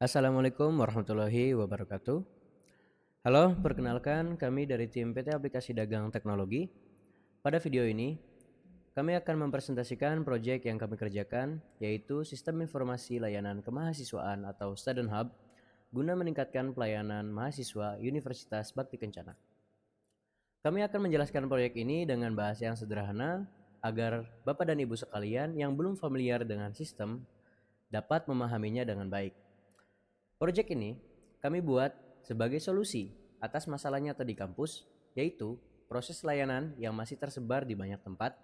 Assalamualaikum warahmatullahi wabarakatuh. Halo, perkenalkan kami dari tim PT Aplikasi Dagang Teknologi. Pada video ini, kami akan mempresentasikan proyek yang kami kerjakan, yaitu Sistem Informasi Layanan Kemahasiswaan atau Student Hub, guna meningkatkan pelayanan mahasiswa Universitas Bakti Kencana. Kami akan menjelaskan proyek ini dengan bahasa yang sederhana, agar Bapak dan Ibu sekalian yang belum familiar dengan sistem dapat memahaminya dengan baik. Proyek ini kami buat sebagai solusi atas masalah nyata di kampus, yaitu proses layanan yang masih tersebar di banyak tempat.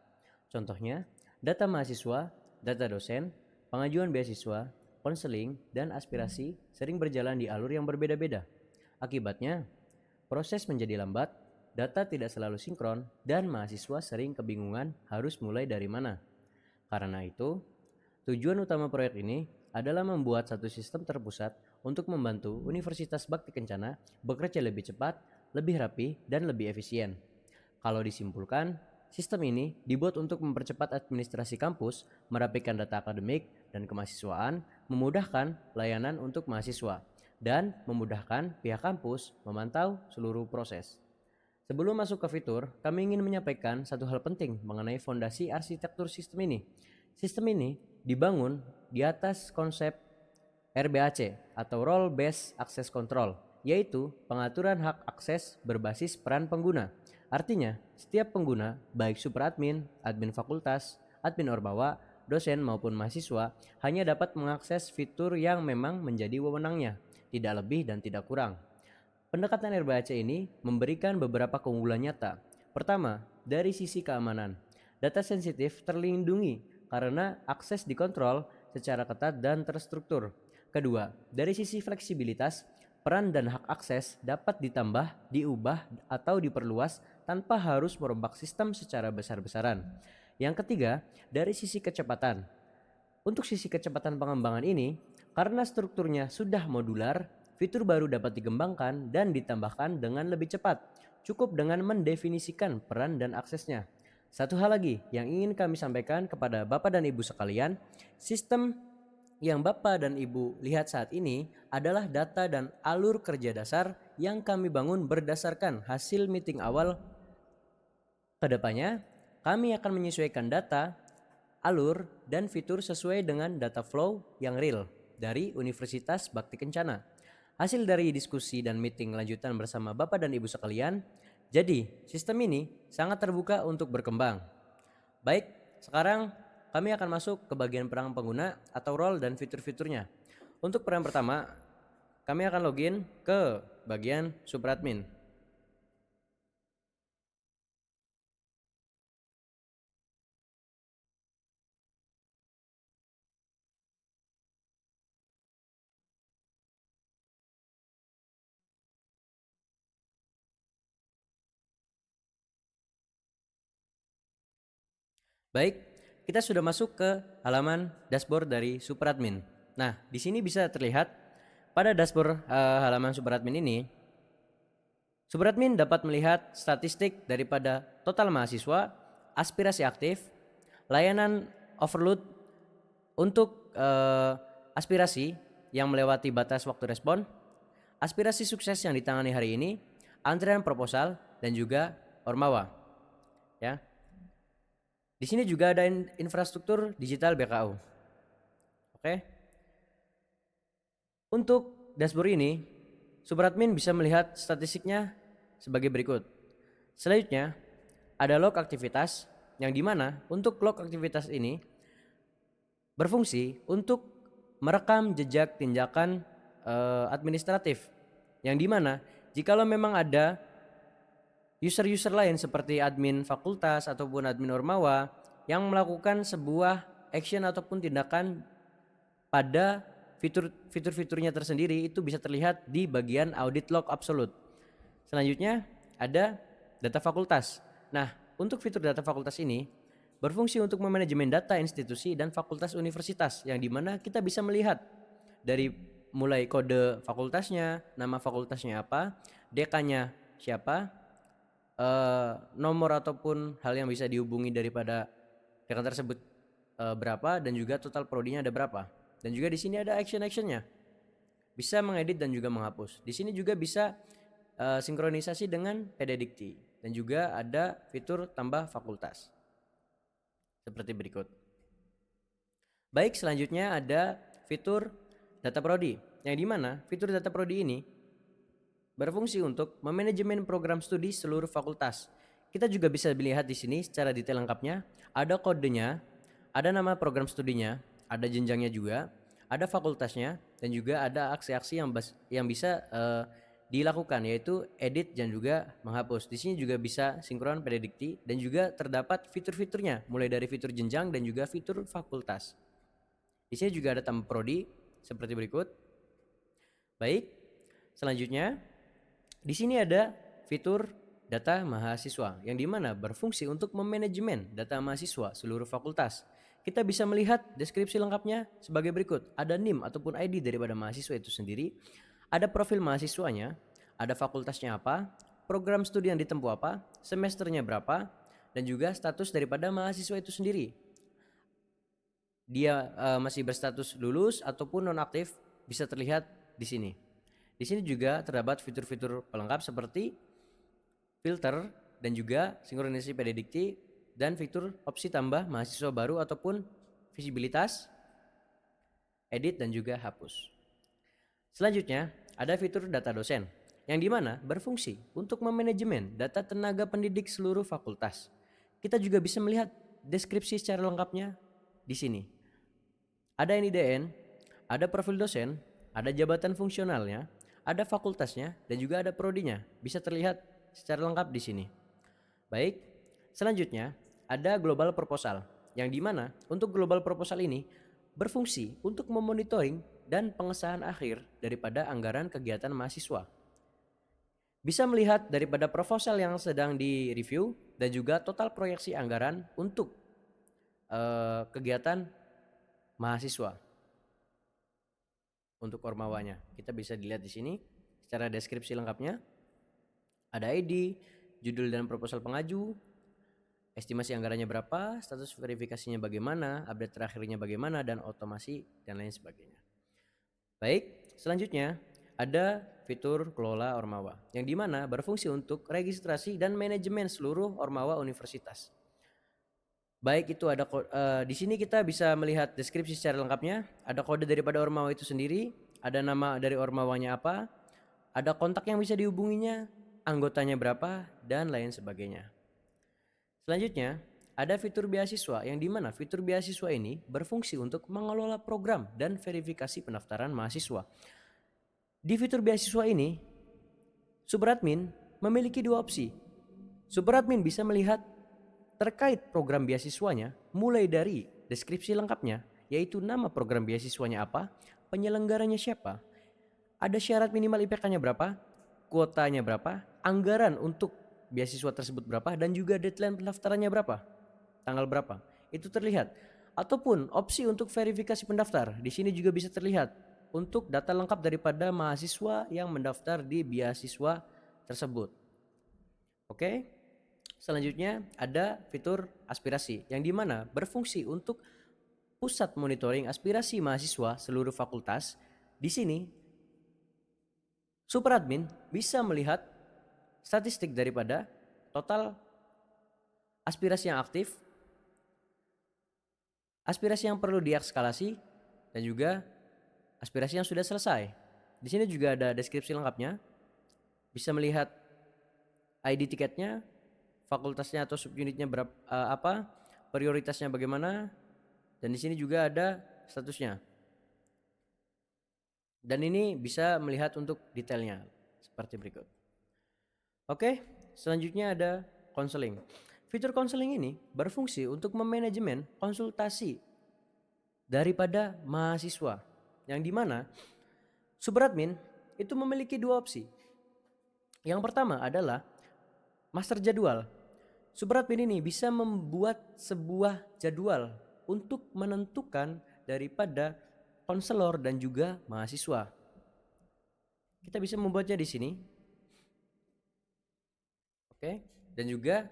Contohnya, data mahasiswa, data dosen, pengajuan beasiswa, konseling, dan aspirasi sering berjalan di alur yang berbeda-beda. Akibatnya, proses menjadi lambat, data tidak selalu sinkron, dan mahasiswa sering kebingungan harus mulai dari mana. Karena itu, tujuan utama proyek ini adalah membuat satu sistem terpusat untuk membantu Universitas Bakti Kencana bekerja lebih cepat, lebih rapi, dan lebih efisien. Kalau disimpulkan, sistem ini dibuat untuk mempercepat administrasi kampus, merapikan data akademik dan kemahasiswaan, memudahkan layanan untuk mahasiswa, dan memudahkan pihak kampus memantau seluruh proses. Sebelum masuk ke fitur, kami ingin menyampaikan satu hal penting mengenai fondasi arsitektur sistem ini. Sistem ini dibangun di atas konsep RBAC atau Role Based Access Control, yaitu pengaturan hak akses berbasis peran pengguna. Artinya, setiap pengguna, baik superadmin, admin fakultas, admin ormawa, dosen maupun mahasiswa, hanya dapat mengakses fitur yang memang menjadi wewenangnya, tidak lebih dan tidak kurang. Pendekatan RBAC ini memberikan beberapa keunggulan nyata. Pertama, dari sisi keamanan. Data sensitif terlindungi karena akses dikontrol secara ketat dan terstruktur. Kedua, dari sisi fleksibilitas, peran dan hak akses dapat ditambah, diubah, atau diperluas tanpa harus merombak sistem secara besar-besaran. Yang ketiga, dari sisi kecepatan. Untuk sisi kecepatan pengembangan ini, karena strukturnya sudah modular, fitur baru dapat dikembangkan dan ditambahkan dengan lebih cepat, cukup dengan mendefinisikan peran dan aksesnya. Satu hal lagi yang ingin kami sampaikan kepada Bapak dan Ibu sekalian, sistem yang Bapak dan Ibu lihat saat ini adalah data dan alur kerja dasar yang kami bangun berdasarkan hasil meeting awal. Kedepannya, kami akan menyesuaikan data, alur, dan fitur sesuai dengan data flow yang real dari Universitas Bakti Kencana. Hasil dari diskusi dan meeting lanjutan bersama Bapak dan Ibu sekalian, jadi sistem ini sangat terbuka untuk berkembang. Baik, sekarang kami akan masuk ke bagian peran pengguna atau role dan fitur-fiturnya. Untuk peran pertama, kami akan login ke bagian superadmin. Baik, kita sudah masuk ke halaman dashboard dari superadmin. Nah, di sini bisa terlihat pada dashboard halaman superadmin ini, superadmin dapat melihat statistik daripada total mahasiswa, aspirasi aktif, layanan overload untuk aspirasi yang melewati batas waktu respon, aspirasi sukses yang ditangani hari ini, antrian proposal, dan juga ormawa. Ya, di sini juga ada infrastruktur digital BKU. Oke. Untuk dashboard ini, superadmin bisa melihat statistiknya sebagai berikut. Selanjutnya, ada log aktivitas yang dimana untuk log aktivitas ini berfungsi untuk merekam jejak tindakan administratif yang dimana jikalau memang ada user-user lain seperti admin fakultas ataupun admin ormawa yang melakukan sebuah action ataupun tindakan pada fitur-fiturnya tersendiri, itu bisa terlihat di bagian audit log absolute. Selanjutnya ada data fakultas. Nah, untuk fitur data fakultas ini berfungsi untuk memanajemen data institusi dan fakultas universitas yang dimana kita bisa melihat dari mulai kode fakultasnya, nama fakultasnya apa, dekannya siapa, nomor ataupun hal yang bisa dihubungi daripada dekan tersebut berapa, dan juga total prodinya ada berapa. Dan juga di sini ada action-actionnya. bisa mengedit dan juga menghapus. Di sini juga bisa sinkronisasi dengan PDDikti dan juga ada fitur tambah fakultas seperti berikut. Baik, selanjutnya ada fitur data prodi, yang dimana fitur data prodi ini berfungsi untuk memanajemen program studi seluruh fakultas. Kita juga bisa melihat di sini secara detail lengkapnya, ada kodenya, ada nama program studinya, ada jenjangnya juga, ada fakultasnya, dan juga ada aksi-aksi yang bisa dilakukan, yaitu edit dan juga menghapus. Di sini juga bisa sinkron predikti dan juga terdapat fitur-fiturnya, mulai dari fitur jenjang dan juga fitur fakultas. Di sini juga ada tambah prodi seperti berikut. Baik, selanjutnya di sini ada fitur data mahasiswa yang dimana berfungsi untuk memanajemen data mahasiswa seluruh fakultas. Kita bisa melihat deskripsi lengkapnya sebagai berikut. Ada NIM ataupun ID daripada mahasiswa itu sendiri, ada profil mahasiswanya, ada fakultasnya apa, program studi yang ditempuh apa, semesternya berapa, dan juga status daripada mahasiswa itu sendiri. Dia masih berstatus lulus ataupun nonaktif bisa terlihat di sini. Di sini juga terdapat fitur-fitur pelengkap seperti filter dan juga sinkronisasi predikti dan fitur opsi tambah mahasiswa baru ataupun visibilitas, edit dan juga hapus. Selanjutnya ada fitur data dosen yang dimana berfungsi untuk memanajemen data tenaga pendidik seluruh fakultas. Kita juga bisa melihat deskripsi secara lengkapnya di sini. Ada NIDN, ada profil dosen, ada jabatan fungsionalnya, ada fakultasnya, dan juga ada prodinya. Bisa terlihat secara lengkap di sini. Baik, selanjutnya ada global proposal, yang dimana untuk global proposal ini berfungsi untuk memonitoring dan pengesahan akhir daripada anggaran kegiatan mahasiswa. Bisa melihat daripada proposal yang sedang direview dan juga total proyeksi anggaran untuk kegiatan mahasiswa untuk ormawanya. Kita bisa dilihat di sini secara deskripsi lengkapnya. Ada ID, judul dan proposal pengaju, estimasi anggarannya berapa, status verifikasinya bagaimana, update terakhirnya bagaimana, dan otomasi dan lain sebagainya. Baik, selanjutnya ada fitur kelola ormawa yang dimana berfungsi untuk registrasi dan manajemen seluruh ormawa universitas. Baik itu ada di sini kita bisa melihat deskripsi secara lengkapnya, ada kode daripada ormawa itu sendiri, ada nama dari ormawanya apa, ada kontak yang bisa dihubunginya, anggotanya berapa, dan lain sebagainya. Selanjutnya ada fitur beasiswa yang dimana fitur beasiswa ini berfungsi untuk mengelola program dan verifikasi pendaftaran mahasiswa. Di fitur beasiswa ini, Superadmin memiliki dua opsi. Superadmin bisa melihat terkait program beasiswanya mulai dari deskripsi lengkapnya, yaitu nama program beasiswanya apa, penyelenggaranya siapa, ada syarat minimal IPK-nya berapa, kuotanya berapa, anggaran untuk beasiswa tersebut berapa, dan juga deadline pendaftarannya berapa, tanggal berapa. Itu terlihat. Ataupun opsi untuk verifikasi pendaftar, di sini juga bisa terlihat untuk data lengkap daripada mahasiswa yang mendaftar di beasiswa tersebut. Oke. Selanjutnya ada fitur aspirasi yang dimana berfungsi untuk pusat monitoring aspirasi mahasiswa seluruh fakultas. Di sini Superadmin bisa melihat statistik daripada total aspirasi yang aktif, aspirasi yang perlu diekskalasi, dan juga aspirasi yang sudah selesai. Di sini juga ada deskripsi lengkapnya. Bisa melihat ID tiketnya, fakultasnya atau subunitnya berapa, prioritasnya bagaimana, dan di sini juga ada statusnya. Dan ini bisa melihat untuk detailnya seperti berikut. Oke, selanjutnya ada konseling. Fitur konseling ini berfungsi untuk memanajemen konsultasi daripada mahasiswa, yang dimana Superadmin itu memiliki dua opsi. Yang pertama adalah master jadwal. Superadmin ini bisa membuat sebuah jadwal untuk menentukan daripada konselor dan juga mahasiswa. Kita bisa membuatnya di sini. Oke, dan juga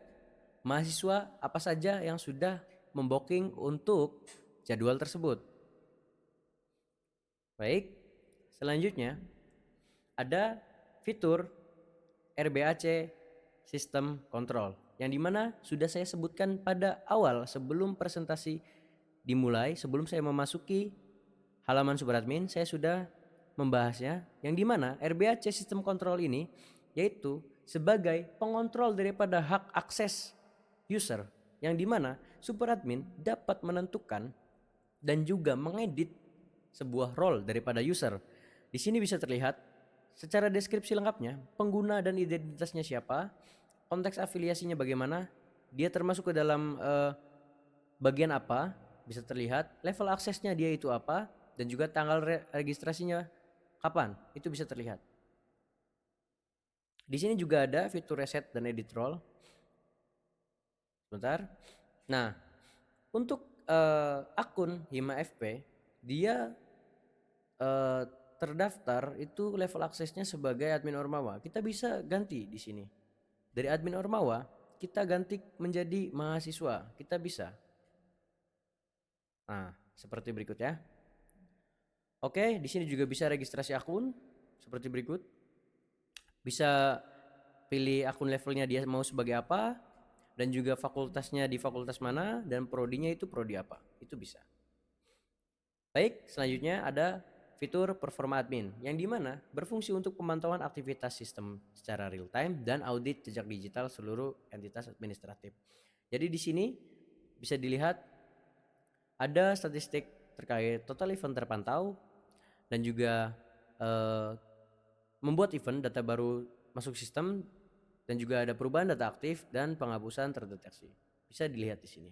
mahasiswa apa saja yang sudah membooking untuk jadwal tersebut. Baik, selanjutnya ada fitur RBAC System Control, yang dimana sudah saya sebutkan pada awal sebelum presentasi dimulai, sebelum saya memasuki halaman Superadmin, saya sudah membahasnya, yang dimana RBAC System Control ini yaitu sebagai pengontrol daripada hak akses user, yang dimana Superadmin dapat menentukan dan juga mengedit sebuah role daripada user. Di sini bisa terlihat secara deskripsi lengkapnya, pengguna dan identitasnya siapa, konteks afiliasinya bagaimana, dia termasuk ke dalam bagian apa, bisa terlihat, level aksesnya dia itu apa, dan juga tanggal registrasinya kapan, itu bisa terlihat. Di sini juga ada fitur reset dan edit role. Sebentar. Nah, untuk akun Hima FP, dia terdaftar itu level aksesnya sebagai admin Ormawa. Kita bisa ganti di sini. Dari admin Ormawa, kita ganti menjadi mahasiswa. Kita bisa. Nah, seperti berikut ya. Oke, di sini juga bisa registrasi akun seperti berikut. Bisa pilih akun levelnya dia mau sebagai apa, dan juga fakultasnya di fakultas mana, dan prodinya itu prodi apa. Itu bisa. Baik, selanjutnya ada fitur performa admin, yang dimana berfungsi untuk pemantauan aktivitas sistem secara real time dan audit jejak digital seluruh entitas administratif. Jadi di sini bisa dilihat ada statistik terkait total event terpantau, dan juga membuat event data baru masuk sistem, dan juga ada perubahan data aktif dan penghapusan terdeteksi. Bisa dilihat di sini.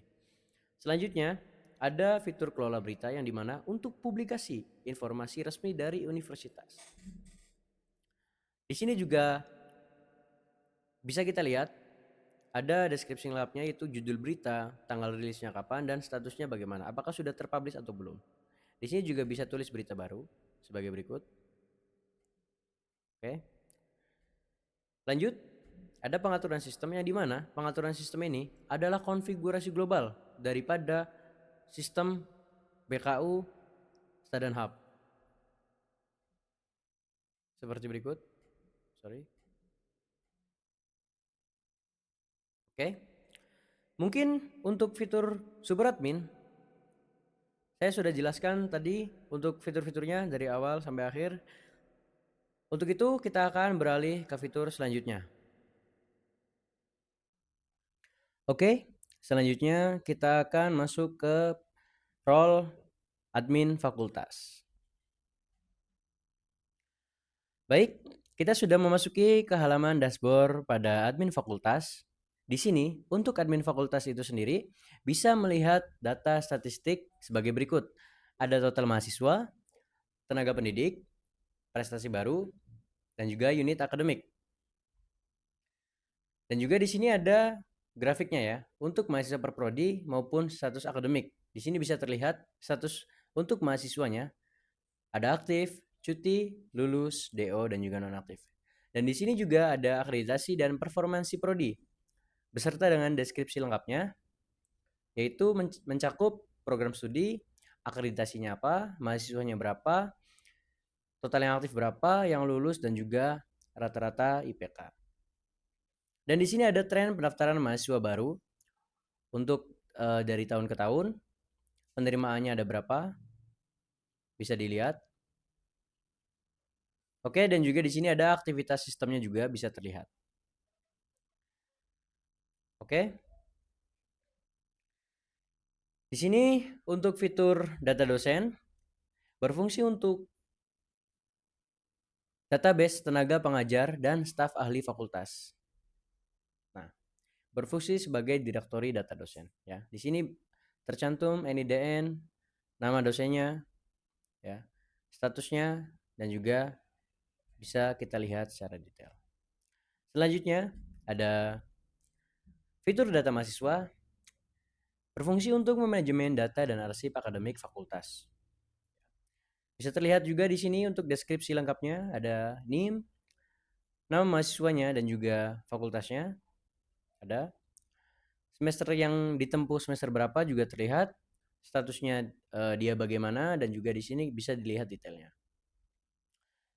Selanjutnya ada fitur kelola berita, yang dimana untuk publikasi informasi resmi dari universitas. Di sini juga bisa kita lihat ada deskripsi lengkapnya, yaitu judul berita, tanggal rilisnya kapan, dan statusnya bagaimana, apakah sudah terpublish atau belum. Di sini juga bisa tulis berita baru sebagai berikut. Oke. Lanjut, ada pengaturan sistem, yang dimana pengaturan sistem ini adalah konfigurasi global daripada sistem BKU Stadan Hub. Seperti berikut. Sorry. Oke. Mungkin untuk fitur Superadmin saya sudah jelaskan tadi untuk fitur-fiturnya dari awal sampai akhir. Untuk itu kita akan beralih ke fitur selanjutnya. Oke, selanjutnya kita akan masuk ke role admin fakultas. Baik, kita sudah memasuki ke halaman dashboard pada admin fakultas. Di sini, untuk admin fakultas itu sendiri bisa melihat data statistik sebagai berikut. Ada total mahasiswa, tenaga pendidik, prestasi baru, dan juga unit akademik. Dan juga di sini ada grafiknya ya, untuk mahasiswa per prodi maupun status akademik. Di sini bisa terlihat status untuk mahasiswanya, ada aktif, cuti, lulus, DO, dan juga nonaktif. Dan di sini juga ada akreditasi dan performansi prodi, beserta dengan deskripsi lengkapnya, yaitu mencakup program studi, akreditasinya apa, mahasiswanya berapa, total yang aktif berapa, yang lulus, dan juga rata-rata IPK. Dan di sini ada tren pendaftaran mahasiswa baru untuk dari tahun ke tahun, penerimaannya ada berapa, bisa dilihat. Oke, dan juga di sini ada aktivitas sistemnya juga bisa terlihat. Oke. Di sini untuk fitur data dosen berfungsi untuk database tenaga pengajar dan staf ahli fakultas. Nah, berfungsi sebagai direktori data dosen ya. Di sini tercantum NIDN, nama dosennya ya, statusnya, dan juga bisa kita lihat secara detail. Selanjutnya ada fitur data mahasiswa, berfungsi untuk manajemen data dan arsip akademik fakultas. Bisa terlihat juga di sini untuk deskripsi lengkapnya, ada NIM, nama mahasiswanya, dan juga fakultasnya. Ada semester yang ditempuh semester berapa juga terlihat, statusnya dia bagaimana, dan juga di sini bisa dilihat detailnya.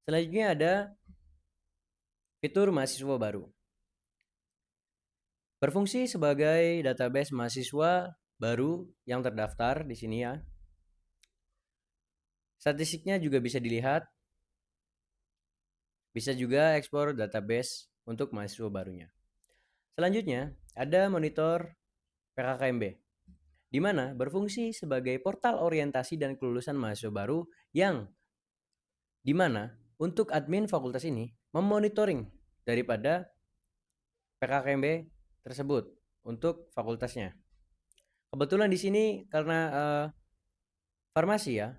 Selanjutnya ada fitur mahasiswa baru. Berfungsi sebagai database mahasiswa baru yang terdaftar di sini ya. Statistiknya juga bisa dilihat. Bisa juga ekspor database untuk mahasiswa barunya. Selanjutnya, ada monitor PKKMB, di mana berfungsi sebagai portal orientasi dan kelulusan mahasiswa baru yang di mana untuk admin fakultas ini memonitoring daripada PKKMB tersebut untuk fakultasnya. Kebetulan di sini karena farmasi ya,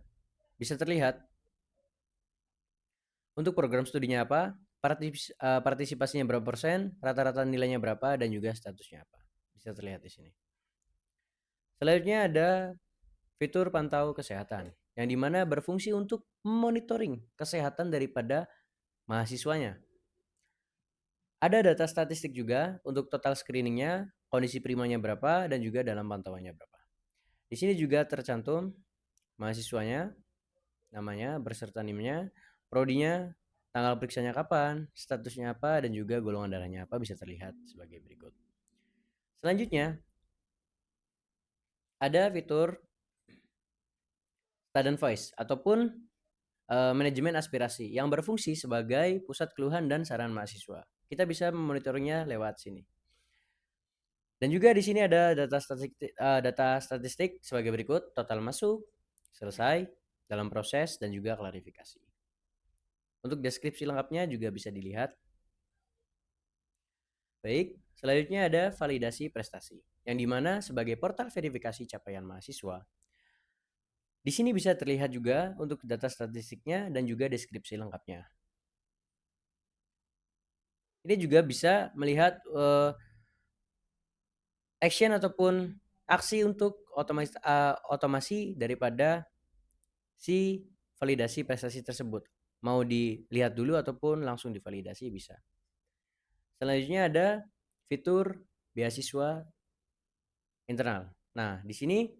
bisa terlihat untuk program studinya apa, partisipasinya berapa persen, rata-rata nilainya berapa, dan juga statusnya apa. Bisa terlihat di sini. Selanjutnya ada fitur pantau kesehatan, yang dimana berfungsi untuk monitoring kesehatan daripada mahasiswanya. Ada data statistik juga untuk total screeningnya, kondisi primanya berapa, dan juga dalam pantauannya berapa. Di sini juga tercantum mahasiswanya, namanya, beserta NIM-nya, prodinya, tanggal periksanya kapan, statusnya apa, dan juga golongan darahnya apa bisa terlihat sebagai berikut. Selanjutnya, ada fitur student voice ataupun manajemen aspirasi yang berfungsi sebagai pusat keluhan dan saran mahasiswa. Kita bisa memonitornya lewat sini. Dan juga di sini ada data statistik sebagai berikut: total masuk, selesai, dalam proses, dan juga klarifikasi. Untuk deskripsi lengkapnya juga bisa dilihat. Baik, selanjutnya ada validasi prestasi, yang dimana sebagai portal verifikasi capaian mahasiswa. Di sini bisa terlihat juga untuk data statistiknya dan juga deskripsi lengkapnya. Ini juga bisa melihat action ataupun aksi untuk otomasi daripada si validasi prestasi tersebut. Mau dilihat dulu ataupun langsung divalidasi bisa. Selanjutnya ada fitur beasiswa internal. Nah, di sini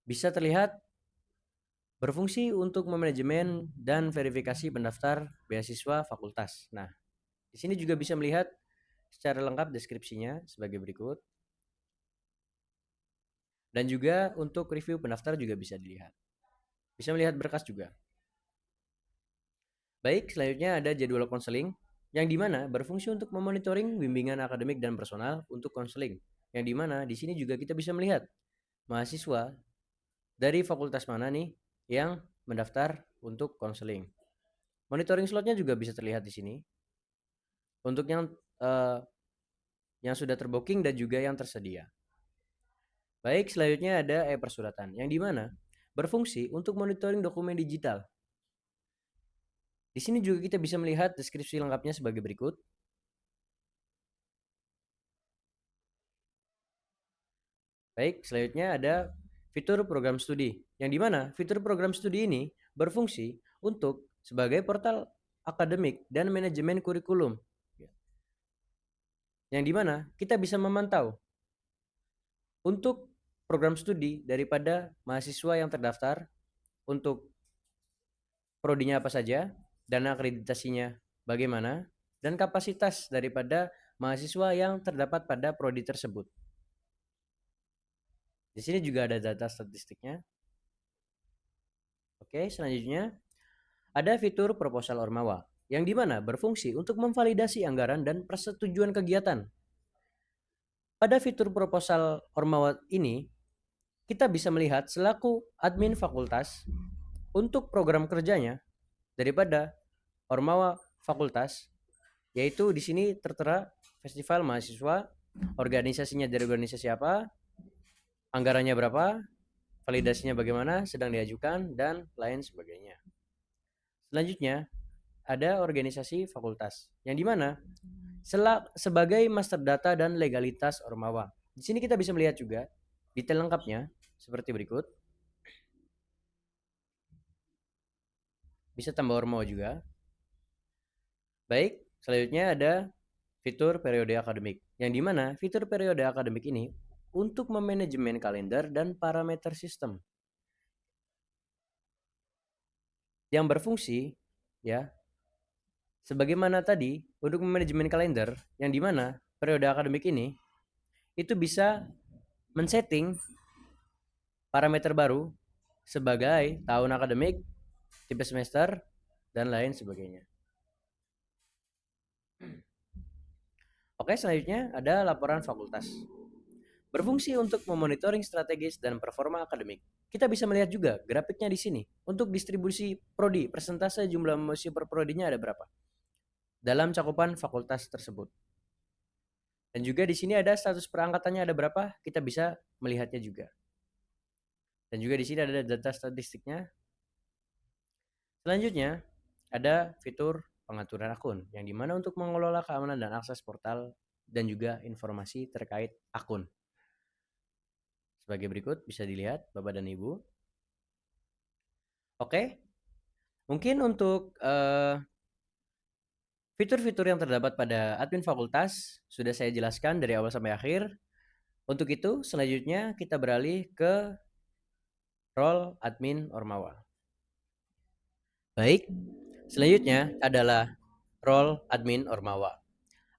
bisa terlihat berfungsi untuk memanajemen dan verifikasi pendaftar beasiswa fakultas. Nah, di sini juga bisa melihat secara lengkap deskripsinya sebagai berikut. Dan juga untuk review pendaftar juga bisa dilihat. Bisa melihat berkas juga. Baik, selanjutnya ada jadwal konseling yang dimana berfungsi untuk memonitoring bimbingan akademik dan personal untuk konseling. Yang dimana di sini juga kita bisa melihat mahasiswa dari fakultas mana nih yang mendaftar untuk konseling. Monitoring slotnya juga bisa terlihat di sini. Untuk yang sudah terbooking dan juga yang tersedia. Baik, selanjutnya ada e-persuratan yang dimana berfungsi untuk monitoring dokumen digital. Di sini juga kita bisa melihat deskripsi lengkapnya sebagai berikut. Baik, selanjutnya ada fitur program studi, yang dimana fitur program studi ini berfungsi untuk sebagai portal akademik dan manajemen kurikulum, yang dimana kita bisa memantau untuk program studi daripada mahasiswa yang terdaftar, untuk prodinya apa saja, dana akreditasinya bagaimana, dan kapasitas daripada mahasiswa yang terdapat pada prodi tersebut. Di sini juga ada data statistiknya. Oke, selanjutnya ada fitur proposal Ormawa, yang dimana berfungsi untuk memvalidasi anggaran dan persetujuan kegiatan. Pada fitur proposal Ormawa ini, kita bisa melihat selaku admin fakultas untuk program kerjanya daripada Ormawa fakultas, yaitu di sini tertera festival mahasiswa, organisasinya dari organisasi apa, anggarannya berapa, validasinya bagaimana, sedang diajukan, dan lain sebagainya. Selanjutnya, ada organisasi fakultas, yang dimana sebagai master data dan legalitas Ormawa. Di sini kita bisa melihat juga detail lengkapnya seperti berikut. Bisa tambah Ormawa juga. Baik, selanjutnya ada fitur periode akademik, yang dimana fitur periode akademik ini untuk memanajemen kalender dan parameter sistem yang berfungsi ya Sebagaimana tadi, untuk manajemen kalender, yang dimana periode akademik ini itu bisa men-setting parameter baru sebagai tahun akademik, tipe semester, dan lain sebagainya. Oke, selanjutnya ada laporan fakultas. Berfungsi untuk memonitoring strategis dan performa akademik. Kita bisa melihat juga grafiknya di sini. Untuk distribusi prodi, persentase jumlah mahasiswa per prodinya ada berapa dalam cakupan fakultas tersebut. Dan juga di sini ada status perangkatannya ada berapa, kita bisa melihatnya juga. Dan juga di sini ada data statistiknya. Selanjutnya ada fitur pengaturan akun, yang dimana untuk mengelola keamanan dan akses portal dan juga informasi terkait akun. Sebagai berikut bisa dilihat Bapak dan Ibu. Oke, mungkin untuk fitur-fitur yang terdapat pada admin fakultas sudah saya jelaskan dari awal sampai akhir. Untuk itu, selanjutnya kita beralih ke role admin Ormawa. Baik, selanjutnya adalah role admin Ormawa.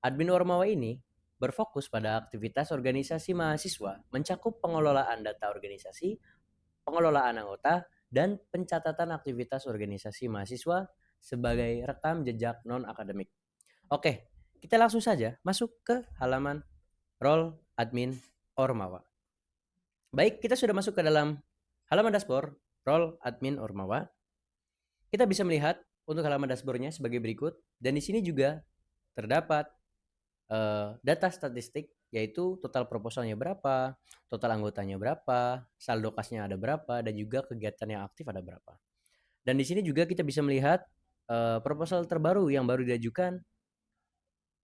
Admin Ormawa ini berfokus pada aktivitas organisasi mahasiswa, mencakup pengelolaan data organisasi, pengelolaan anggota, dan pencatatan aktivitas organisasi mahasiswa sebagai rekam jejak non-akademik. Oke, kita langsung saja masuk ke halaman role admin Ormawa. Baik, kita sudah masuk ke dalam halaman dashboard role admin Ormawa. Kita bisa melihat untuk halaman dashboardnya sebagai berikut, dan di sini juga terdapat data statistik, yaitu total proposalnya berapa, total anggotanya berapa, saldo kasnya ada berapa, dan juga kegiatan yang aktif ada berapa. Dan di sini juga kita bisa melihat proposal terbaru yang baru diajukan,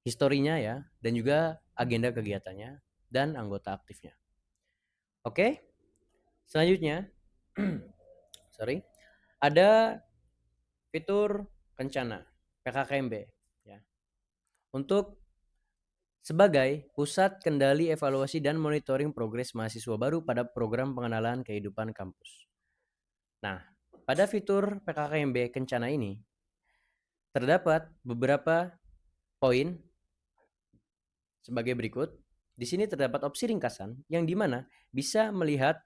historinya ya, dan juga agenda kegiatannya dan anggota aktifnya. Oke, selanjutnya, sorry, ada fitur rencana PKKMB ya, untuk sebagai pusat kendali evaluasi dan monitoring progres mahasiswa baru pada program pengenalan kehidupan kampus. Nah, pada fitur PKKMB Kencana ini terdapat beberapa poin sebagai berikut. Di sini terdapat opsi ringkasan yang dimana bisa melihat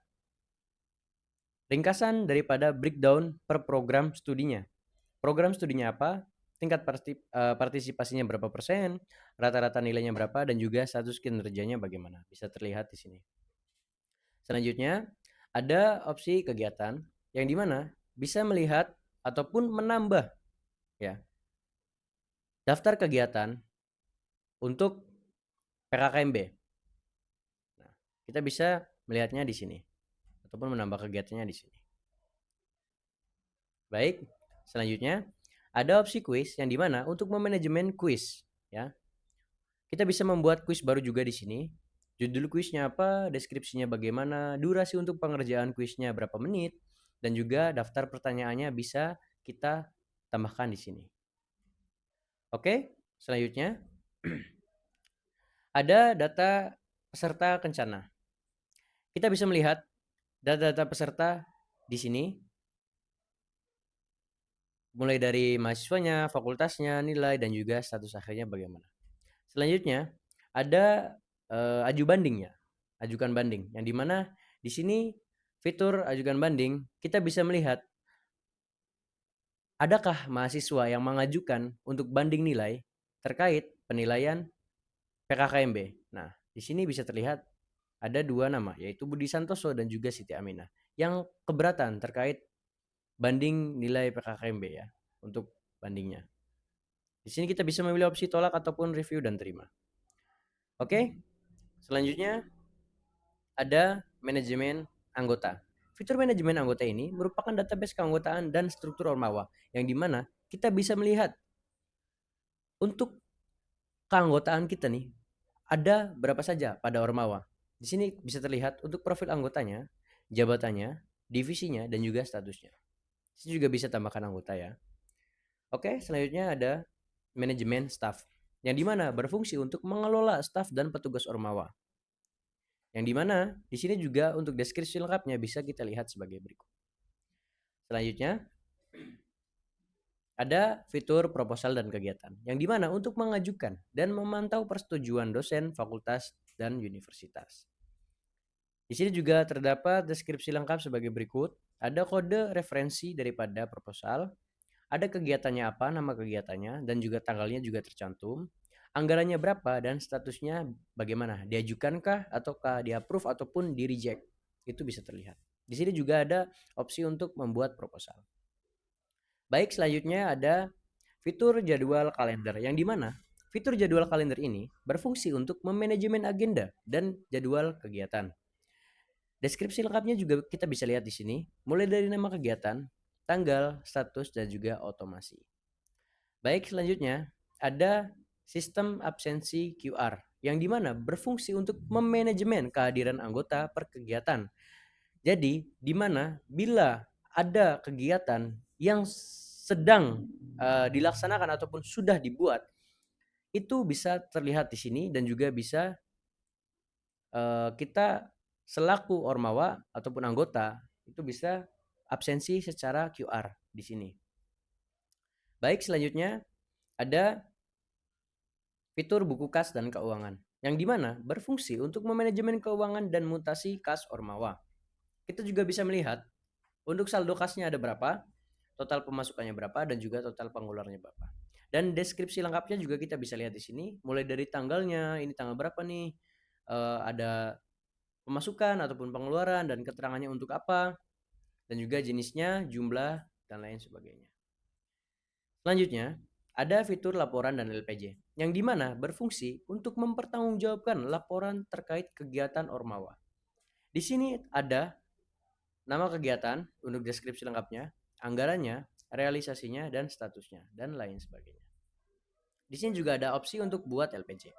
ringkasan daripada breakdown per program studinya. Program studinya apa, tingkat partisipasinya berapa persen, rata-rata nilainya berapa, dan juga status kinerjanya bagaimana. Bisa terlihat di sini. Selanjutnya, ada opsi kegiatan yang dimana bisa melihat ataupun menambah ya daftar kegiatan untuk PKKMB. Nah, kita bisa melihatnya di sini ataupun menambah kegiatannya di sini. Baik, selanjutnya ada opsi kuis yang dimana untuk memanajemen kuis ya. Kita bisa membuat kuis baru juga di sini. Judul kuisnya apa, deskripsinya bagaimana, durasi untuk pengerjaan kuisnya berapa menit, dan juga daftar pertanyaannya bisa kita tambahkan di sini. Oke, selanjutnya ada data peserta Kencana. Kita bisa melihat data-data peserta di sini, mulai dari mahasiswanya, fakultasnya, nilai, dan juga status akhirnya bagaimana. Selanjutnya ada aju bandingnya, ajukan banding, yang dimana di sini fitur ajukan banding kita bisa melihat adakah mahasiswa yang mengajukan untuk banding nilai terkait penilaian PKKMB. Nah, di sini bisa terlihat ada dua nama, yaitu Budi Santoso dan juga Siti Aminah, yang keberatan terkait banding nilai PKKMB ya, untuk bandingnya. Di sini kita bisa memilih opsi tolak ataupun review dan terima. Oke, selanjutnya ada manajemen anggota. Fitur manajemen anggota ini merupakan database keanggotaan dan struktur Ormawa, yang dimana kita bisa melihat untuk keanggotaan kita nih ada berapa saja pada Ormawa. Di sini bisa terlihat untuk profil anggotanya, jabatannya, divisinya, dan juga statusnya. Di sini juga bisa tambahkan anggota ya. Oke, selanjutnya ada manajemen staff, yang dimana berfungsi untuk mengelola staf dan petugas Ormawa. Yang dimana di sini juga untuk deskripsi lengkapnya bisa kita lihat sebagai berikut. Selanjutnya Ada fitur proposal dan kegiatan, yang dimana untuk mengajukan dan memantau persetujuan dosen, fakultas, dan universitas. Di sini juga terdapat deskripsi lengkap sebagai berikut. Ada kode referensi daripada proposal, ada kegiatannya apa, nama kegiatannya, dan juga tanggalnya juga tercantum. Anggarannya berapa dan statusnya bagaimana? Diajukankah ataukah di-approve ataupun di-reject? Itu bisa terlihat. Di sini juga ada opsi untuk membuat proposal. Baik, selanjutnya ada fitur jadwal kalender yang dimana fitur jadwal kalender ini berfungsi untuk memanajemen agenda dan jadwal kegiatan. Deskripsi lengkapnya juga kita bisa lihat di sini, mulai dari nama kegiatan, tanggal, status, dan juga otomasi. Baik, selanjutnya ada sistem absensi QR yang dimana berfungsi untuk memanajemen kehadiran anggota per kegiatan. Jadi, dimana bila ada kegiatan yang sedang dilaksanakan ataupun sudah dibuat, itu bisa terlihat di sini dan juga bisa kita selaku ormawa ataupun anggota itu bisa absensi secara QR di sini. Baik, selanjutnya ada fitur buku kas dan keuangan yang dimana berfungsi untuk memanajemen keuangan dan mutasi kas ormawa. Kita juga bisa melihat untuk saldo kasnya ada berapa, total pemasukannya berapa, dan juga total pengeluarannya berapa. Dan deskripsi lengkapnya juga kita bisa lihat di sini, mulai dari tanggalnya, ini tanggal berapa nih, ada pemasukan ataupun pengeluaran dan keterangannya untuk apa, dan juga jenisnya, jumlah, dan lain sebagainya. Selanjutnya, ada fitur laporan dan LPJ, yang dimana berfungsi untuk mempertanggungjawabkan laporan terkait kegiatan ormawa. Di sini ada nama kegiatan untuk deskripsi lengkapnya, anggarannya, realisasinya, dan statusnya, dan lain sebagainya. Di sini juga ada opsi untuk buat LPJ.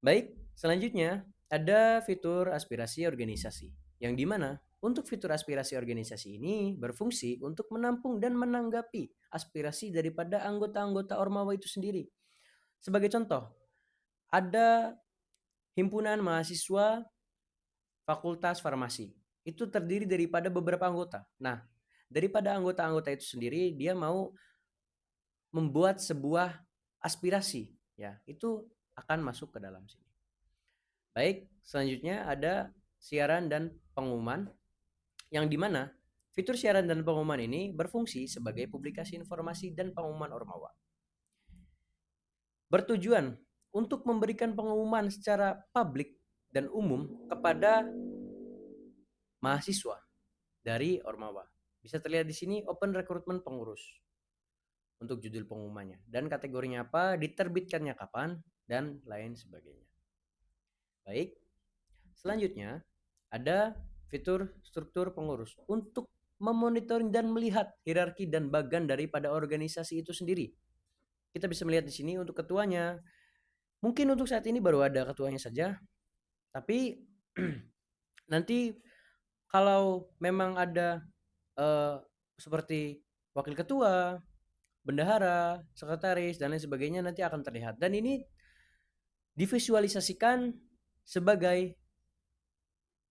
Baik, selanjutnya ada fitur aspirasi organisasi, yang dimana untuk fitur aspirasi organisasi ini berfungsi untuk menampung dan menanggapi aspirasi daripada anggota-anggota Ormawa itu sendiri. Sebagai contoh, ada himpunan mahasiswa Fakultas Farmasi. Itu terdiri daripada beberapa anggota. Nah, daripada anggota-anggota itu sendiri, dia mau membuat sebuah aspirasi, ya, itu akan masuk ke dalam sini. Baik, selanjutnya ada siaran dan pengumuman, yang dimana fitur siaran dan pengumuman ini berfungsi sebagai publikasi informasi dan pengumuman Ormawa. Bertujuan untuk memberikan pengumuman secara publik dan umum kepada mahasiswa dari Ormawa. Bisa terlihat di sini open recruitment pengurus untuk judul pengumumannya dan kategorinya apa, diterbitkannya kapan, dan lain sebagainya. Baik, selanjutnya ada fitur struktur pengurus untuk memonitoring dan melihat hierarki dan bagan daripada organisasi itu sendiri. Kita bisa melihat di sini untuk ketuanya. Mungkin untuk saat ini baru ada ketuanya saja, tapi nanti kalau memang ada seperti wakil ketua, bendahara, sekretaris, dan lain sebagainya nanti akan terlihat. Dan ini divisualisasikan sebagai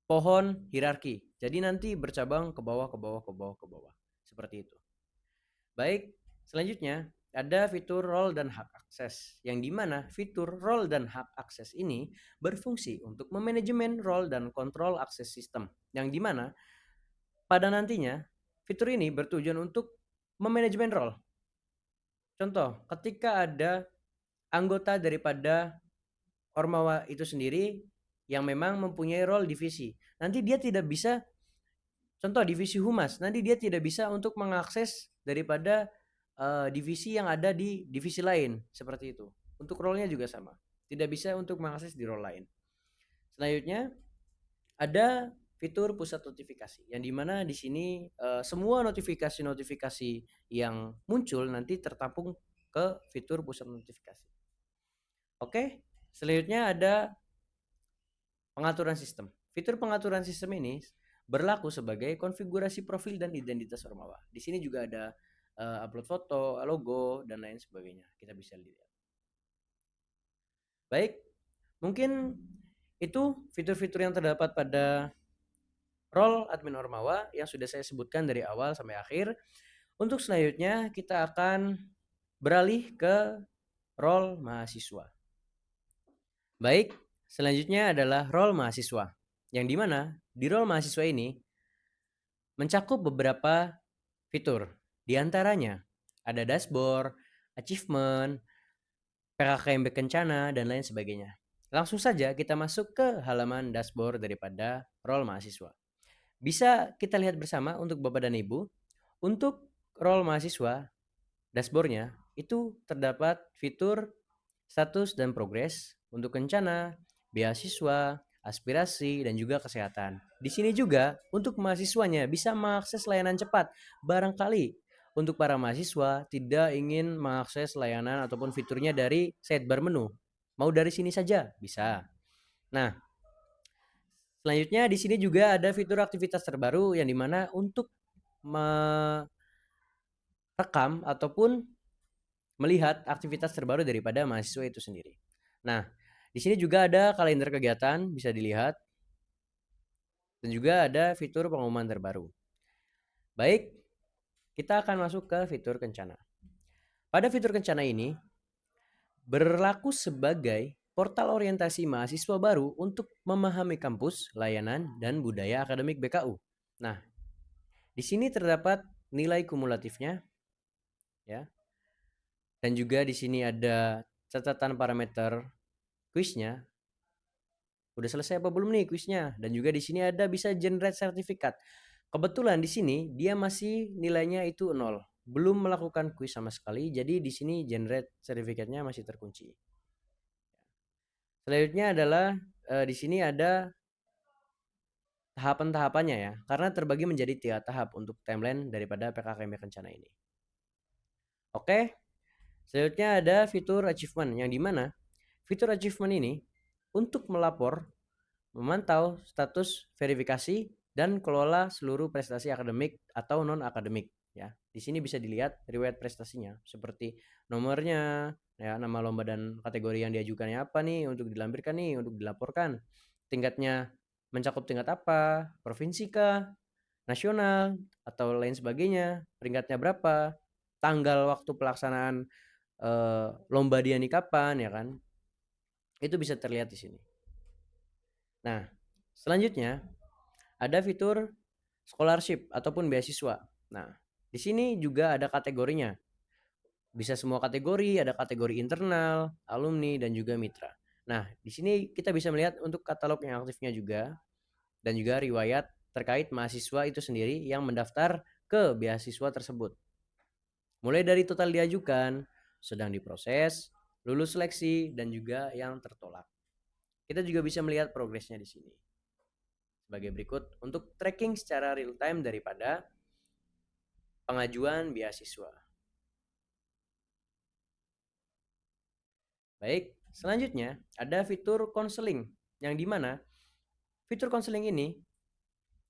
pohon hierarki. Jadi nanti bercabang ke bawah, ke bawah, ke bawah, ke bawah. Seperti itu. Baik, selanjutnya ada fitur role dan hak akses, yang dimana fitur role dan hak akses ini berfungsi untuk memanajemen role dan kontrol akses sistem, yang dimana pada nantinya fitur ini bertujuan untuk memanajemen role. Contoh, ketika ada anggota daripada Ormawa itu sendiri yang memang mempunyai role divisi, nanti dia tidak bisa, contoh divisi humas, nanti dia tidak bisa untuk mengakses daripada divisi yang ada di divisi lain, seperti itu. Untuk role-nya juga sama, tidak bisa untuk mengakses di role lain. Selanjutnya ada fitur pusat notifikasi, yang dimana di sini semua notifikasi-notifikasi yang muncul nanti tertampung ke fitur pusat notifikasi. Oke, selanjutnya ada pengaturan sistem. Fitur pengaturan sistem ini berlaku sebagai konfigurasi profil dan identitas Ormawa. Di sini juga ada upload foto, logo, dan lain sebagainya. Kita bisa lihat. Baik, mungkin itu fitur-fitur yang terdapat pada role admin Ormawa yang sudah saya sebutkan dari awal sampai akhir. Untuk selanjutnya kita akan beralih ke role mahasiswa. Baik, selanjutnya adalah role mahasiswa. Yang dimana di role mahasiswa ini mencakup beberapa fitur. Di antaranya ada dashboard, achievement, PKKMB Kencana, dan lain sebagainya. Langsung saja kita masuk ke halaman dashboard daripada role mahasiswa. Bisa kita lihat bersama untuk Bapak dan Ibu, untuk role mahasiswa, dashboardnya itu terdapat fitur status dan progres untuk Kencana, beasiswa, aspirasi, dan juga kesehatan. Di sini juga untuk mahasiswanya bisa mengakses layanan cepat. Barangkali untuk para mahasiswa tidak ingin mengakses layanan ataupun fiturnya dari sidebar menu. Mau dari sini saja bisa. Nah, selanjutnya di sini juga ada fitur aktivitas terbaru yang dimana untuk merekam ataupun melihat aktivitas terbaru daripada mahasiswa itu sendiri. Nah, di sini juga ada kalender kegiatan bisa dilihat dan juga ada fitur pengumuman terbaru. Baik, kita akan masuk ke fitur Kencana. Pada fitur Kencana ini berlaku sebagai portal orientasi mahasiswa baru untuk memahami kampus, layanan, dan budaya akademik BKU. Nah, di sini terdapat nilai kumulatifnya ya. Dan juga di sini ada catatan parameter kuisnya. Udah selesai apa belum nih kuisnya? Dan juga di sini ada bisa generate sertifikat. Kebetulan di sini dia masih nilainya itu 0. Belum melakukan kuis sama sekali. Jadi di sini generate sertifikatnya masih terkunci. Selanjutnya adalah di sini ada tahapan-tahapannya ya. Karena terbagi menjadi 3 tahap untuk timeline daripada PKKMB Kencana ini. Oke. Selanjutnya ada fitur achievement yang dimana fitur achievement ini untuk melapor, memantau status verifikasi dan kelola seluruh prestasi akademik atau non akademik ya. Di sini bisa dilihat riwayat prestasinya seperti nomornya ya, nama lomba dan kategori yang diajukannya apa nih untuk dilampirkan nih, untuk dilaporkan. Tingkatnya mencakup tingkat apa, provinsi kah, nasional atau lain sebagainya, peringkatnya berapa, tanggal waktu pelaksanaan lomba dia nih kapan ya kan. Itu bisa terlihat di sini. Nah, selanjutnya ada fitur scholarship ataupun beasiswa. Nah, di sini juga ada kategorinya. Bisa semua kategori, ada kategori internal, alumni, dan juga mitra. Nah, di sini kita bisa melihat untuk katalog yang aktifnya juga, dan juga riwayat terkait mahasiswa itu sendiri yang mendaftar ke beasiswa tersebut. Mulai dari total diajukan, sedang diproses, lulus seleksi, dan juga yang tertolak. Kita juga bisa melihat progresnya di sini. Sebagai berikut untuk tracking secara real time daripada pengajuan beasiswa. Baik, selanjutnya ada fitur konseling yang dimana fitur konseling ini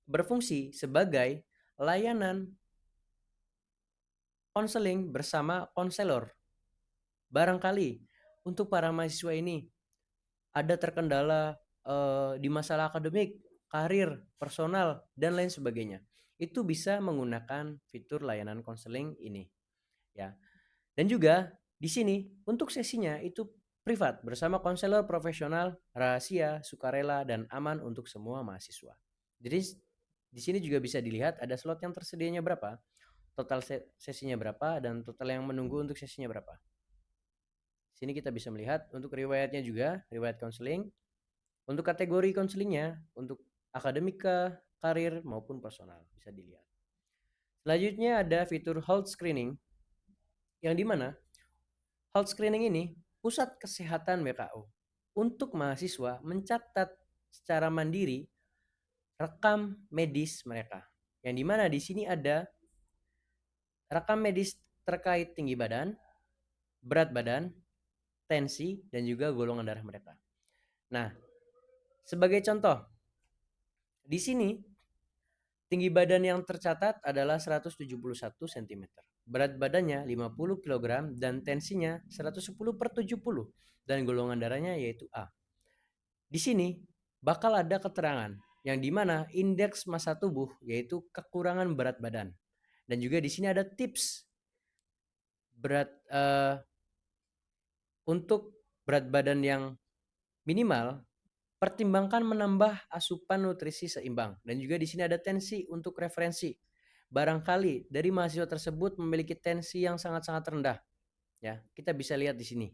berfungsi sebagai layanan konseling bersama konselor. Barangkali untuk para mahasiswa ini ada terkendala di masalah akademik, karir, personal, dan lain sebagainya. Itu bisa menggunakan fitur layanan konseling ini. Ya. Dan juga di sini untuk sesinya itu privat bersama konselor profesional, rahasia, sukarela, dan aman untuk semua mahasiswa. Jadi di sini juga bisa dilihat ada slot yang tersedianya berapa, total sesinya berapa, dan total yang menunggu untuk sesinya berapa. Sini kita bisa melihat untuk riwayatnya juga, riwayat konseling, untuk kategori konselingnya, untuk akademika, karir, maupun personal, bisa dilihat. Selanjutnya ada fitur health screening, yang dimana health screening ini pusat kesehatan BKU untuk mahasiswa mencatat secara mandiri rekam medis mereka. Yang dimana di sini ada rekam medis terkait tinggi badan, berat badan, tensi, dan juga golongan darah mereka. Nah, sebagai contoh, di sini tinggi badan yang tercatat adalah 171 cm. Berat badannya 50 kg dan tensinya 110/70 dan golongan darahnya yaitu A. Di sini bakal ada keterangan yang dimana indeks massa tubuh yaitu kekurangan berat badan. Dan juga di sini ada tips untuk berat badan yang minimal. Pertimbangkan menambah asupan nutrisi seimbang. Dan juga di sini ada tensi untuk referensi. Barangkali dari mahasiswa tersebut memiliki tensi yang sangat-sangat rendah. Ya, kita bisa lihat di sini.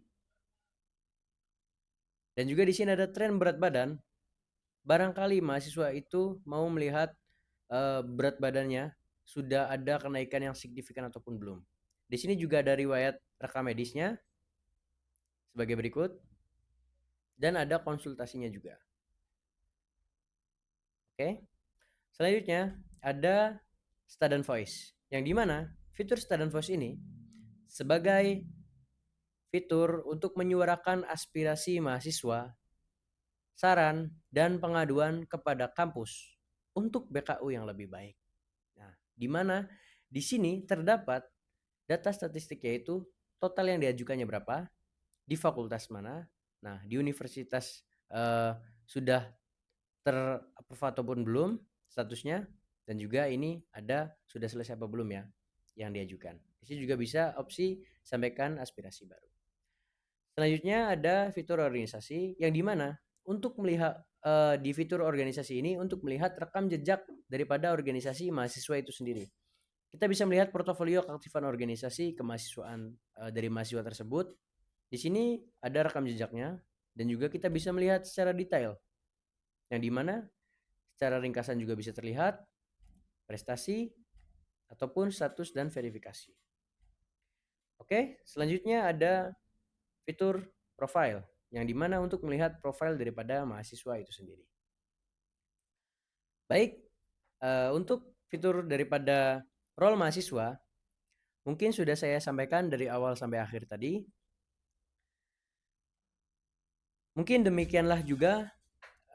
Dan juga di sini ada tren berat badan. Barangkali mahasiswa itu mau melihat berat badannya sudah ada kenaikan yang signifikan ataupun belum. Di sini juga ada riwayat rekam medisnya sebagai berikut. Dan ada konsultasinya juga. Oke. Selanjutnya ada student voice, yang dimana fitur student voice ini sebagai fitur untuk menyuarakan aspirasi mahasiswa, saran, dan pengaduan kepada kampus untuk BKU yang lebih baik. Nah, dimana di sini terdapat data statistik, yaitu total yang diajukannya berapa, di fakultas mana, nah di universitas sudah terapprove ataupun belum statusnya, dan juga ini ada sudah selesai apa belum ya yang diajukan. Di sini juga bisa opsi sampaikan aspirasi baru. Selanjutnya ada fitur organisasi, yang dimana untuk melihat di fitur organisasi ini untuk melihat rekam jejak daripada organisasi mahasiswa itu sendiri. Kita bisa melihat portofolio keaktifan organisasi kemahasiswaan dari mahasiswa tersebut. Di sini ada rekam jejaknya, dan juga kita bisa melihat secara detail, yang dimana secara ringkasan juga bisa terlihat prestasi ataupun status dan verifikasi. Oke, selanjutnya ada fitur profile, yang dimana untuk melihat profil daripada mahasiswa itu sendiri. Baik, untuk fitur daripada role mahasiswa mungkin sudah saya sampaikan dari awal sampai akhir tadi. Mungkin demikianlah juga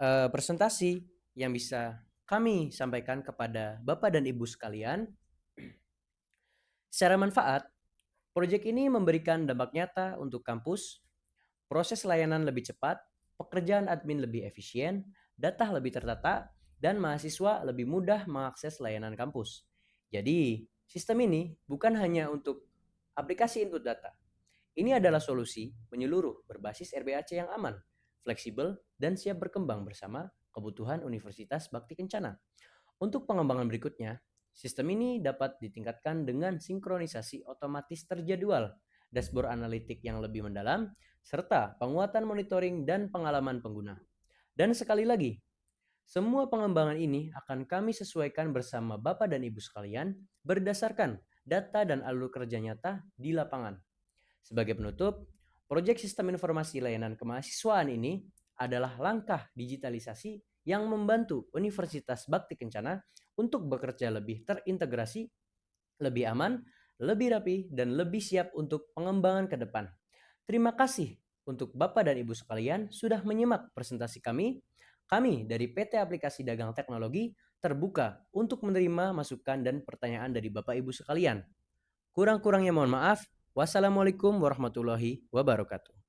presentasi yang bisa kami sampaikan kepada Bapak dan Ibu sekalian. Secara manfaat, proyek ini memberikan dampak nyata untuk kampus, proses layanan lebih cepat, pekerjaan admin lebih efisien, data lebih tertata, dan mahasiswa lebih mudah mengakses layanan kampus. Jadi, sistem ini bukan hanya untuk aplikasi input data. Ini adalah solusi menyeluruh berbasis RBAC yang aman, fleksibel, dan siap berkembang bersama kebutuhan Universitas Bakti Kencana. Untuk pengembangan berikutnya, sistem ini dapat ditingkatkan dengan sinkronisasi otomatis terjadwal, dashboard analitik yang lebih mendalam, serta penguatan monitoring dan pengalaman pengguna. Dan sekali lagi, semua pengembangan ini akan kami sesuaikan bersama Bapak dan Ibu sekalian berdasarkan data dan alur kerja nyata di lapangan. Sebagai penutup, proyek sistem informasi layanan kemahasiswaan ini adalah langkah digitalisasi yang membantu Universitas Bakti Kencana untuk bekerja lebih terintegrasi, lebih aman, lebih rapi, dan lebih siap untuk pengembangan ke depan. Terima kasih untuk Bapak dan Ibu sekalian sudah menyimak presentasi kami. Kami dari PT Aplikasi Dagang Teknologi terbuka untuk menerima masukan dan pertanyaan dari Bapak Ibu sekalian. Kurang-kurangnya mohon maaf. Wassalamualaikum warahmatullahi wabarakatuh.